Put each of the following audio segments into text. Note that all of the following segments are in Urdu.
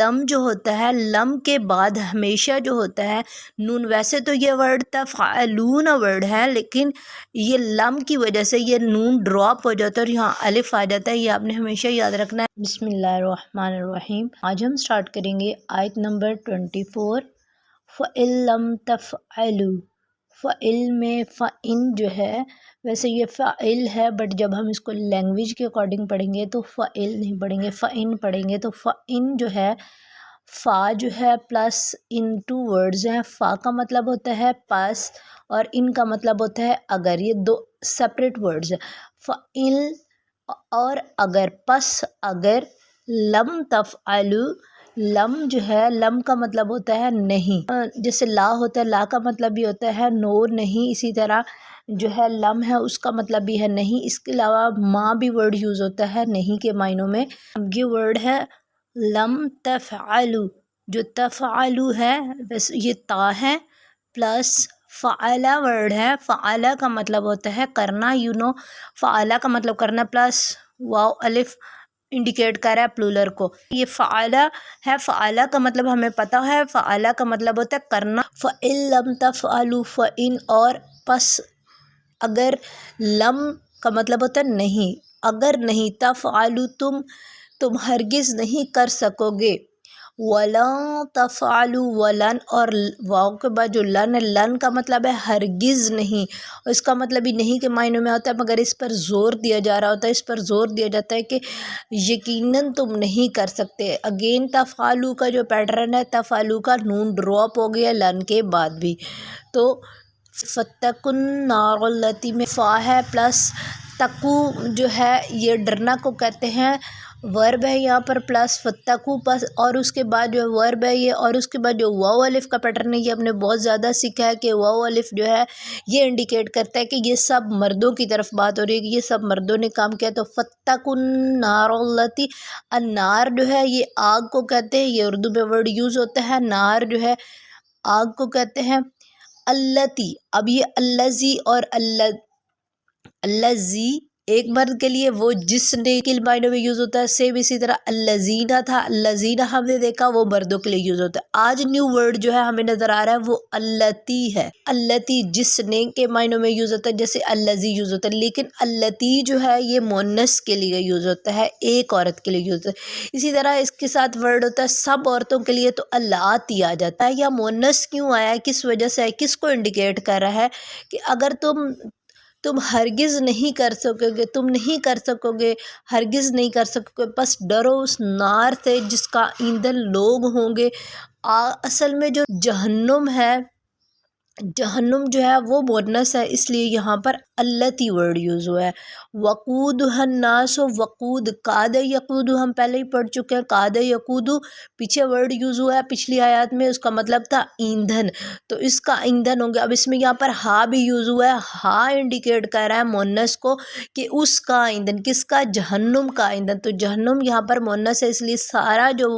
لم جو ہوتا ہے، لم کے بعد ہمیشہ جو ہوتا ہے نون، ویسے تو یہ ورڈ تفعلون ورڈ ہے، لیکن یہ لم کی وجہ سے یہ نون ڈراپ ہو جاتا ہے اور یہاں الف آ جاتا ہے، یہ آپ نے ہمیشہ یاد رکھنا ہے۔ بسم اللہ الرحمن الرحیم۔ آج ہم سٹارٹ کریں گے آیت نمبر 24۔ فَإِن لَّم تَفْعَلُوا، فعل میں فَإِن جو ہے، ویسے یہ فعل ہے بٹ جب ہم اس کو لینگویج کے اکارڈنگ پڑھیں گے تو فعل نہیں پڑھیں گے، فَإِن پڑھیں گے۔ تو فَإِن جو ہے، فا جو ہے پلس ان ٹو ورڈز ہیں، فا کا مطلب ہوتا ہے پس اور ان کا مطلب ہوتا ہے اگر، یہ دو سپریٹ ورڈز ہیں۔ فَإِن اور اگر، پس اگر، لم تفعلوا، لم جو ہے، لم کا مطلب ہوتا ہے نہیں، جیسے لا ہوتا ہے، لا کا مطلب بھی ہوتا ہے نو نہیں، اسی طرح جو ہے لم ہے اس کا مطلب بھی ہے نہیں۔ اس کے علاوہ ما بھی ورڈ یوز ہوتا ہے نہیں کے معنوں میں۔ یہ ورڈ ہے لم تفعلوا، جو تفعلوا ہے ویسے یہ تا ہے پلس فعلا ورڈ ہے، فعلا کا مطلب ہوتا ہے کرنا، فعلا کا مطلب کرنا پلس واو الف انڈیکیٹ کر رہا ہے پلورل کو، یہ فعلا ہے، فعلا کا مطلب ہمیں پتہ ہے، فعلا کا مطلب ہوتا ہے کرنا۔ فَإِن لَّم تَفْعَلُوا، فَإِن اور پس اگر، لم کا مطلب ہوتا ہے نہیں، اگر نہیں، تفعلوا تم ہرگز نہیں کر سکو گے، وَلَن تَفْعَلُوا، ولن اور واو کے بعد جو لن ہے، لن کا مطلب ہے ہرگز نہیں، اور اس کا مطلب بھی نہیں کے معنوں میں ہوتا ہے، مگر اس پر زور دیا جا رہا ہوتا ہے، اس پر زور دیا جاتا ہے کہ یقیناً تم نہیں کر سکتے۔ اگین تفعلوا کا جو پیٹرن ہے، تفعلوا کا نون ڈراپ ہو گیا لن کے بعد بھی، تو فَاتَّقُوا النَّارَ الَّتِی میں فا ہے پلس تقو جو ہے یہ ڈرنا کو کہتے ہیں، ورب ہے یہاں پر پلس فَاتَّقُوا پس اور اس کے بعد جو ورب ہے یہ، اور اس کے بعد جو واو الف کا پیٹرن ہے، یہ ہم نے بہت زیادہ سیکھا ہے کہ واو الف جو ہے یہ انڈیکیٹ کرتا ہے کہ یہ سب مردوں کی طرف بات ہو رہی ہے کہ یہ سب مردوں نے کام کیا۔ تو فَاتَّقُوا النَّارَ الَّتِی، النار جو ہے یہ آگ کو کہتے ہیں، یہ اردو میں ورڈ یوز ہوتا ہے، نار جو ہے آگ کو کہتے ہیں۔ الَّتِی، اب یہ الَّذِی اور الَّذِی ایک مرد کے لیے وہ جس نے کے معنوں میں یوز ہوتا ہے، سیم اسی طرح الَّذِینَ تھا، الَّذِینَ ہم نے دیکھا وہ مردوں کے لیے یوز ہوتا ہے۔ آج نیو ورڈ جو ہے ہمیں نظر آ رہا ہے وہ الَّتی ہے، الَّتی جس نے کے معنوں میں یوز ہوتا ہے، جیسے الَّذِی یوز ہوتا ہے، لیکن الَّتی جو ہے یہ مؤنث کے لیے یوز ہوتا ہے، ایک عورت کے لیے یوز ہوتا ہے۔ اسی طرح اس کے ساتھ ورڈ ہوتا ہے سب عورتوں کے لیے، تو اللاتی آ جاتا ہے۔ یا مؤنث کیوں آیا ہے، کس وجہ سے ہے، کس کو انڈیکیٹ کر رہا ہے کہ اگر تم ہرگز نہیں کر سکو گے، تم نہیں کر سکو گے، ہرگز نہیں کر سکو گے، بس ڈرو اس نار سے جس کا ایندھن لوگ ہوں گے۔ اصل میں جو جہنم ہے، جہنم جو ہے وہ مؤنث ہے، اس لیے یہاں پر الَّتی ورڈ یوز ہوا ہے۔ وقودھا الناس، وقود، کاد یقود ہم پہلے ہی پڑھ چکے ہیں، کاد یقود پیچھے ورڈ یوز ہوا ہے پچھلی آیات میں، اس کا مطلب تھا ایندھن، تو اس کا ایندھن ہوں گے۔ اب اس میں یہاں پر ہا بھی یوز ہوا ہے، ہا انڈیکیٹ کر رہا ہے مؤنث کو کہ اس کا ایندھن، کس کا، جہنم کا ایندھن، تو جہنم یہاں پر مؤنث ہے، اس لیے سارا جو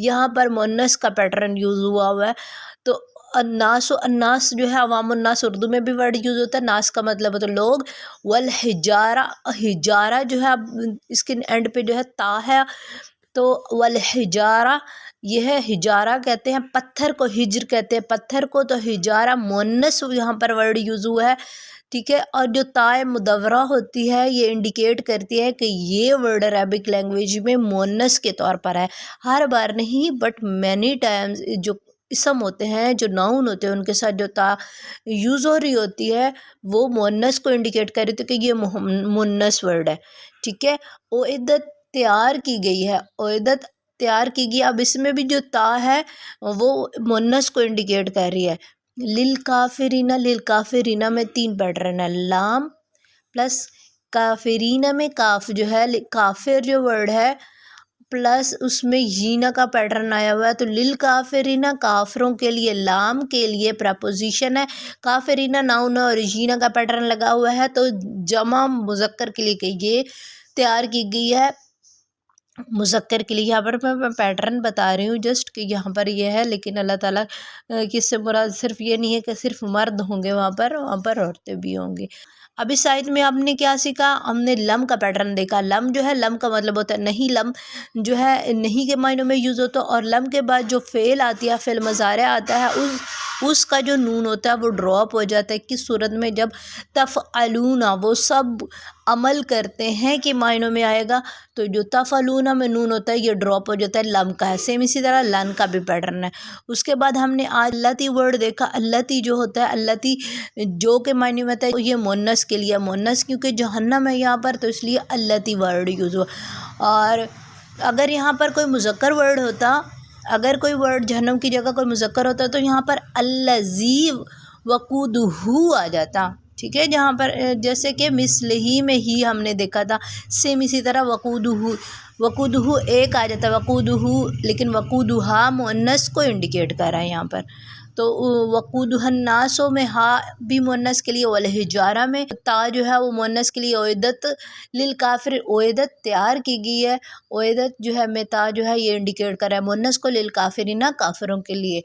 یہاں پر مؤنث کا پیٹرن یوز ہوا ہے۔ تو الناس، الناس جو ہے عوام الناس، اردو میں بھی ورڈ یوز ہوتا ہے، ناس کا مطلب ہوتا ہے لوگ۔ والحجارہ، حجارہ جو ہے اس کے اینڈ پہ جو ہے تا ہے، تو والحجارہ یہ ہے، حجارہ کہتے ہیں پتھر کو، ہجر کہتے ہیں پتھر کو، تو حجارہ مؤنث یہاں پر ورڈ یوز ہوا ہے، ٹھیک ہے۔ اور جو تائے مدورہ ہوتی ہے یہ انڈیکیٹ کرتی ہے کہ یہ ورڈ عربک لینگویج میں مؤنث کے طور پر ہے، ہر بار نہیں بٹ مینی ٹائمز جو اسم ہوتے ہیں، جو ناؤن ہوتے ہیں، ان کے ساتھ جو تا یوز ہو رہی ہوتی ہے وہ مؤنث کو انڈیکیٹ کر رہی ہوتی ہے کہ یہ مؤنث ورڈ ہے، ٹھیک ہے۔ اعدت تیار کی گئی ہے، اعدت تیار کی گئی، اب اس میں بھی جو تا ہے وہ مؤنث کو انڈیکیٹ کر رہی ہے۔ للکافرین، للکافرین میں تین پیٹرن ہے، لام پلس کافرین میں کاف جو ہے، کافر جو ورڈ ہے پلس اس میں جینا کا پیٹرن آیا ہوا ہے، تو للکافرین کافروں کے لیے، لام کے لیے پریپوزیشن ہے، کافرین ناؤن اور جینا کا پیٹرن لگا ہوا ہے، تو جمع مذکر کے لیے کہ یہ تیار کی گئی ہے مذکر کے لیے یہاں پر میں پیٹرن بتا رہی ہوں جسٹ کہ یہاں پر یہ ہے، لیکن اللہ تعالیٰ کی اس سے مراد صرف یہ نہیں ہے کہ صرف مرد ہوں گے وہاں پر عورتیں بھی ہوں گی۔ اب اس آیت میں ہم نے کیا سیکھا؟ ہم نے لم کا پیٹرن دیکھا۔ لم جو ہے، لم کا مطلب ہوتا ہے نہیں، لم جو ہے نہیں کے معنوں میں یوز ہوتا ہے، اور لم کے بعد جو فعل آتی ہے، فعل مضارع آتا ہے، اس کا جو نون ہوتا ہے وہ ڈراپ ہو جاتا ہے۔ کس صورت میں؟ جب تفعلون وہ سب عمل کرتے ہیں کے معنوں میں آئے گا، تو جو تفعلون میں نون ہوتا ہے یہ ڈراپ ہو جاتا ہے، لم کا ہے۔ سیم اسی طرح لن کا بھی پیٹرن ہے۔ اس کے بعد ہم نے آج اللتی ورڈ دیکھا۔ اللتی جو ہوتا ہے، اللتی جو کے معنی میں ہوتا ہے، یہ مونس کے لیے، مونس کیونکہ جہنم ہے یہاں پر، تو اس لیے اللتی ورڈ یوز ہوا۔ اور اگر یہاں پر کوئی مذکر ورڈ ہوتا، اگر کوئی ورڈ جہنم کی جگہ کوئی مذکر ہوتا تو یہاں پر الذی وقودہ آ جاتا، ٹھیک ہے، جہاں پر جیسے کہ مثل ہی میں ہی ہم نے دیکھا تھا، سیم اسی طرح وقودہ ایک آ جاتا ہے، وقودہ، لیکن وقودہ مؤنث کو انڈیکیٹ کر رہا ہے یہاں پر، تو وقودہ الناس میں ہا بھی مؤنث کے لیے، والحجارہ میں تا جو ہے وہ مؤنث کے لیے، اعدت للکافر اعدت تیار کی گئی ہے، اعدت جو ہے میں تا جو ہے یہ انڈیکیٹ کر رہا ہے مؤنث کو، للکافرین کافروں کے لیے،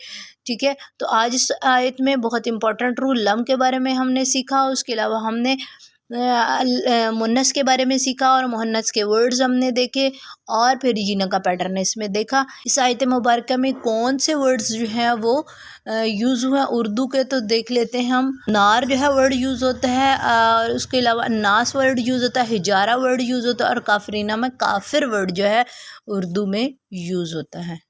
ٹھیک ہے۔ تو آج اس آیت میں بہت امپورٹنٹ رول لم کے بارے میں ہم نے سیکھا، اس کے علاوہ ہم نے مؤنث کے بارے میں سیکھا، اور مؤنث کے ورڈز ہم نے دیکھے، اور پھر جینا کا پیٹرن اس میں دیکھا۔ اس آیت مبارکہ میں کون سے ورڈز جو ہیں وہ یوز ہوئے اردو کے، تو دیکھ لیتے ہیں ہم۔ نار جو ہے ورڈ یوز ہوتا ہے، اور اس کے علاوہ ناس ورڈ یوز ہوتا ہے، ہجارہ ورڈ یوز ہوتا ہے، اور کافرینہ میں کافر ورڈ جو ہے اردو میں یوز ہوتا ہے۔